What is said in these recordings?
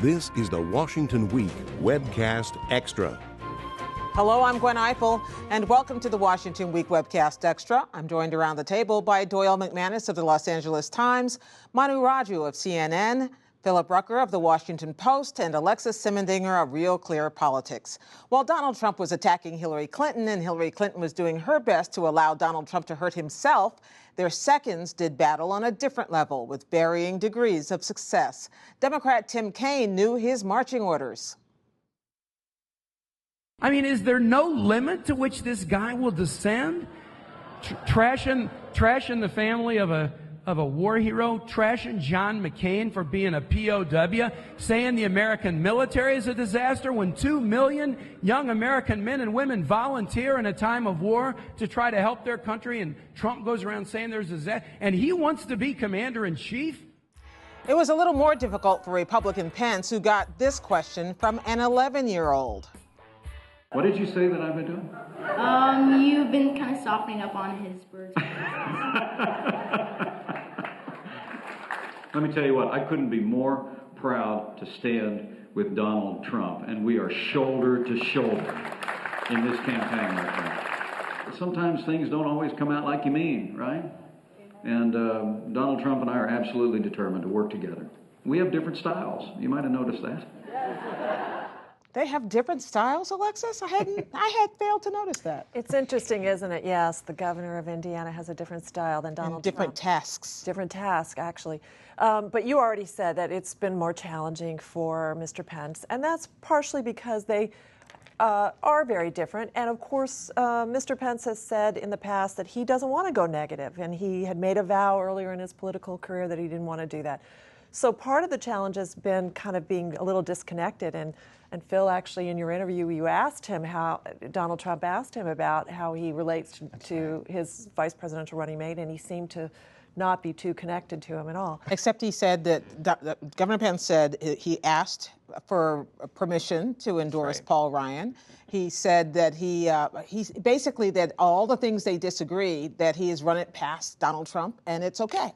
This is the Washington Week Webcast Extra. Hello, I'm Gwen Ifill, and welcome to the Washington Week Webcast Extra. I'm joined around the table by Doyle McManus of the Los Angeles Times, Manu Raju of CNN, Philip Rucker of the Washington Post, and Alexis Simendinger of Real Clear Politics. While Donald Trump was attacking Hillary Clinton and Hillary Clinton was doing her best to allow Donald Trump to hurt himself, their seconds did battle on a different level with varying degrees of success. Democrat Tim Kaine knew his marching orders. I mean, is there no limit to which this guy will descend? Trashing the family of a war hero, trashing John McCain for being a POW, saying the American military is a disaster when 2 million young American men and women volunteer in a time of war to try to help their country, and Trump goes around saying there's a disaster, and he wants to be commander-in-chief? It was a little more difficult for Republican Pence, who got this question from an 11-year-old. What did you say that I've been doing? You've been kind of softening up on his words. Let me tell you what, I couldn't be more proud to stand with Donald Trump, and we are shoulder to shoulder in this campaign right now. Sometimes things don't always come out like you mean, right? And Donald Trump and I are absolutely determined to work together. We have different styles. You might have noticed that. They have different styles, Alexis? I had failed to notice that. It's interesting, isn't it? Yes, the governor of Indiana has a different style than Donald Trump. Different tasks. Different task, actually. But you already said that it's been more challenging for Mr. Pence, and that's partially because they are very different. And of course, Mr. Pence has said in the past that he doesn't want to go negative, and he had made a vow earlier in his political career that he didn't want to do that. So part of the challenge has been kind of being a little disconnected. And Phil, actually, in your interview, you asked him Donald Trump asked him about how he relates to his vice presidential running mate, and he seemed to not be too connected to him at all. Except he said that Governor Pence said he asked for permission to endorse Paul Ryan. He said that he's basically that all the things they disagree, that he has run it past Donald Trump, and it's okay.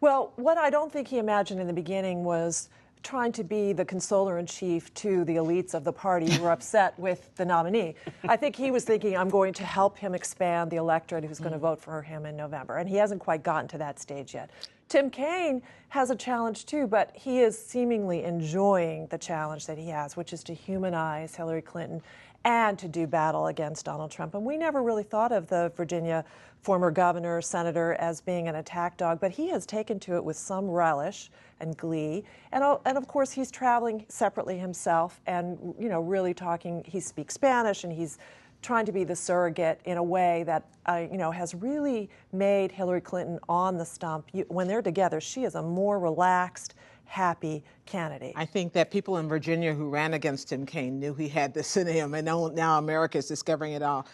Well, what I don't think he imagined in the beginning was trying to be the consoler-in-chief to the elites of the party who were upset with the nominee. I think he was thinking, I'm going to help him expand the electorate who's going to vote for him in November, and he hasn't quite gotten to that stage yet. Tim Kaine has a challenge too, but he is seemingly enjoying the challenge that he has, which is to humanize Hillary Clinton and to do battle against Donald Trump. And we never really thought of the Virginia former governor, senator, as being an attack dog, but he has taken to it with some relish and glee. And of course, he's traveling separately himself and, really talking. He speaks Spanish, and he's trying to be the surrogate in a way that, has really made Hillary Clinton on the stump. When they're together, she is a more relaxed, happy candidate. I think that people in Virginia who ran against Tim Kaine knew he had this in him, and now America is discovering it all.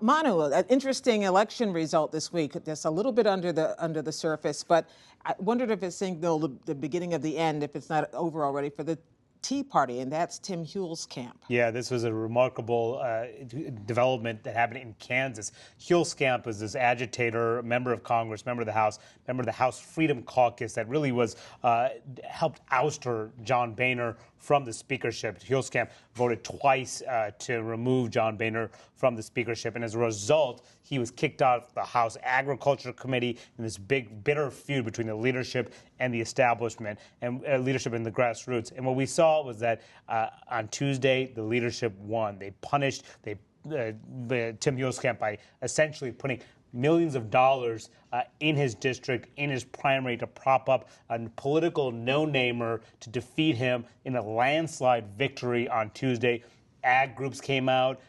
Manu, an interesting election result this week. That's a little bit under the surface, but I wondered if it's the beginning of the end, if it's not over already, for the Tea Party, and that's Tim Huell's camp. Yeah, this was a remarkable development that happened in Kansas. Huell's camp was this agitator, member of Congress, member of the House Freedom Caucus that really was helped ouster John Boehner from the speakership. Huell's camp voted twice to remove John Boehner from the speakership, and as a result, he was kicked out of the House Agriculture Committee in this big, bitter feud between the leadership and the establishment, and leadership and the grassroots. And what we saw was that on Tuesday, the leadership won. They punished Tim Huell's camp by essentially putting millions of dollars in his district, in his primary, to prop up a political no-namer to defeat him in a landslide victory on Tuesday. Ag groups came out,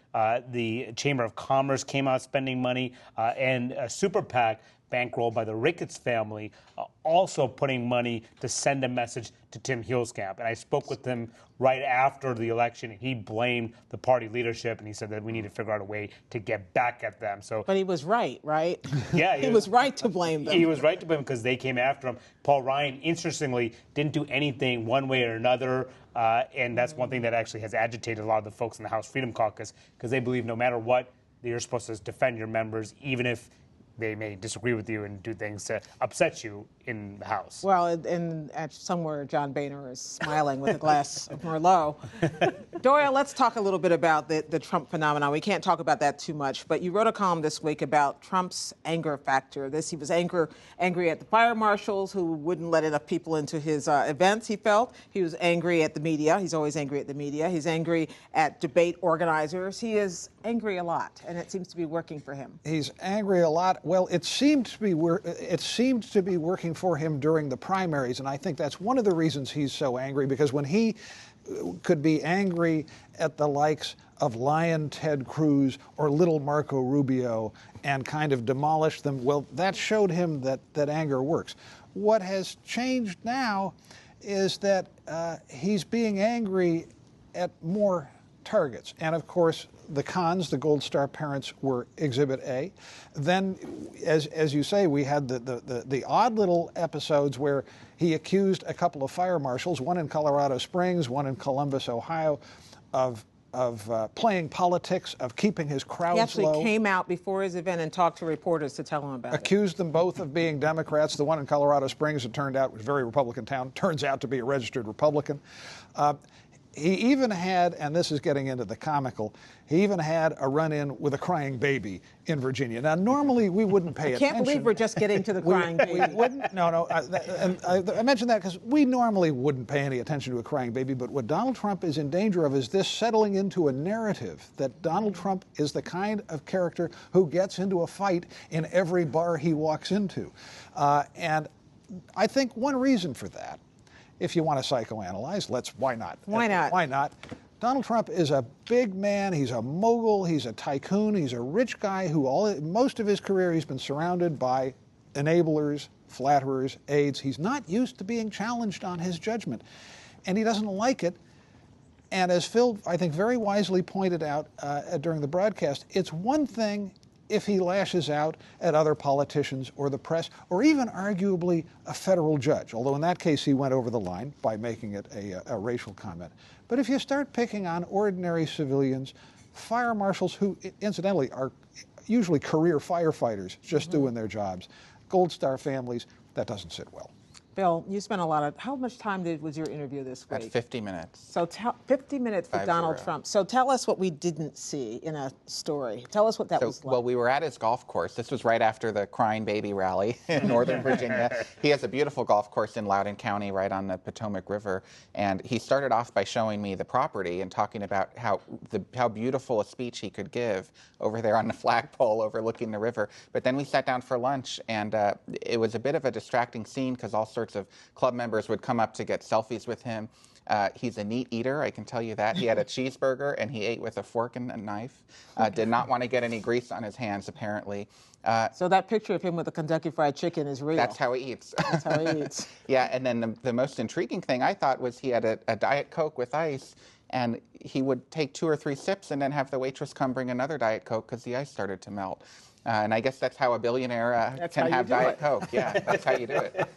the Chamber of Commerce came out spending money, and a super PAC bankrolled by the Ricketts family, also putting money to send a message to Tim Huell's camp. And I spoke with him right after the election, and he blamed the party leadership, and he said that we need to figure out a way to get back at them. But he was right? Yeah. He was right to blame them. He was right to blame because they came after him. Paul Ryan, interestingly, didn't do anything one way or another, and that's one thing that actually has agitated a lot of the folks in the House Freedom Caucus, because they believe no matter what, you're supposed to defend your members, even if they may disagree with you and do things to upset you in the House. Well, and somewhere John Boehner is smiling with a glass of Merlot. Doyle, let's talk a little bit about the Trump phenomenon. We can't talk about that too much, but you wrote a column this week about Trump's anger factor. He was angry at the fire marshals who wouldn't let enough people into his events, he felt. He was angry at the media. He's always angry at the media. He's angry at debate organizers. He is angry a lot, and it seems to be working for him. He's angry a lot. Well, it seemed to be working for him during the primaries, and I think that's one of the reasons he's so angry, because when he could be angry at the likes of Lion Ted Cruz or little Marco Rubio and kind of demolish them, well, that showed him that anger works. What has changed now is that he's being angry at more targets. And of course, the cons, the Gold Star parents, were Exhibit A. Then, as you say, we had the odd little episodes where he accused a couple of fire marshals, one in Colorado Springs, one in Columbus, Ohio, of playing politics, of keeping his crowds low. He actually came out before his event and talked to reporters to tell them about it. Accused them both of being Democrats. The one in Colorado Springs, it turned out, was a very Republican town, turns out to be a registered Republican. He even had, and this is getting into the comical, he even had a run-in with a crying baby in Virginia. Now, normally we wouldn't pay attention. I can't believe we're just getting to the crying baby. We wouldn't. No. I mentioned that because we normally wouldn't pay any attention to a crying baby, but what Donald Trump is in danger of is this settling into a narrative that Donald Trump is the kind of character who gets into a fight in every bar he walks into. And I think one reason for that, if you want to psychoanalyze, why not? Why not? Why not? Donald Trump is a big man. He's a mogul. He's a tycoon. He's a rich guy who most of his career he's been surrounded by enablers, flatterers, aides. He's not used to being challenged on his judgment, and he doesn't like it. And as Phil, I think, very wisely pointed out during the broadcast, it's one thing if he lashes out at other politicians or the press, or even arguably a federal judge, although in that case he went over the line by making it a racial comment. But if you start picking on ordinary civilians, fire marshals who, incidentally, are usually career firefighters just doing their jobs, Gold Star families, that doesn't sit well. Bill, you spent how much time was your interview this week? At 50 minutes. So 50 minutes with Donald Trump. So tell us what we didn't see in a story. Tell us what that was like. Well, we were at his golf course. This was right after the crying baby rally in Northern Virginia. He has a beautiful golf course in Loudoun County right on the Potomac River. And he started off by showing me the property and talking about how beautiful a speech he could give over there on the flagpole overlooking the river. But then we sat down for lunch, and it was a bit of a distracting scene because all sorts of club members would come up to get selfies with him. He's a neat eater, I can tell you that. He had a cheeseburger, and he ate with a fork and a knife. Did not want to get any grease on his hands, apparently. So that picture of him with the Kentucky Fried Chicken is real. That's how he eats. That's how he eats. Yeah, and then the most intriguing thing I thought was he had a Diet Coke with ice, and he would take 2 or 3 sips and then have the waitress come bring another Diet Coke because the ice started to melt. And I guess that's how a billionaire can have Diet Coke. Yeah, that's how you do it.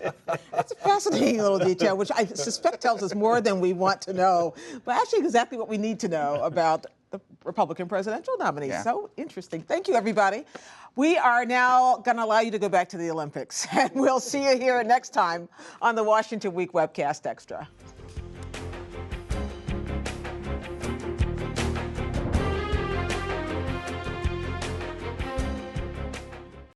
That's a fascinating little detail, which I suspect tells us more than we want to know, but actually exactly what we need to know about the Republican presidential nominee. Yeah. So interesting. Thank you, everybody. We are now going to allow you to go back to the Olympics, and we'll see you here next time on the Washington Week Webcast Extra.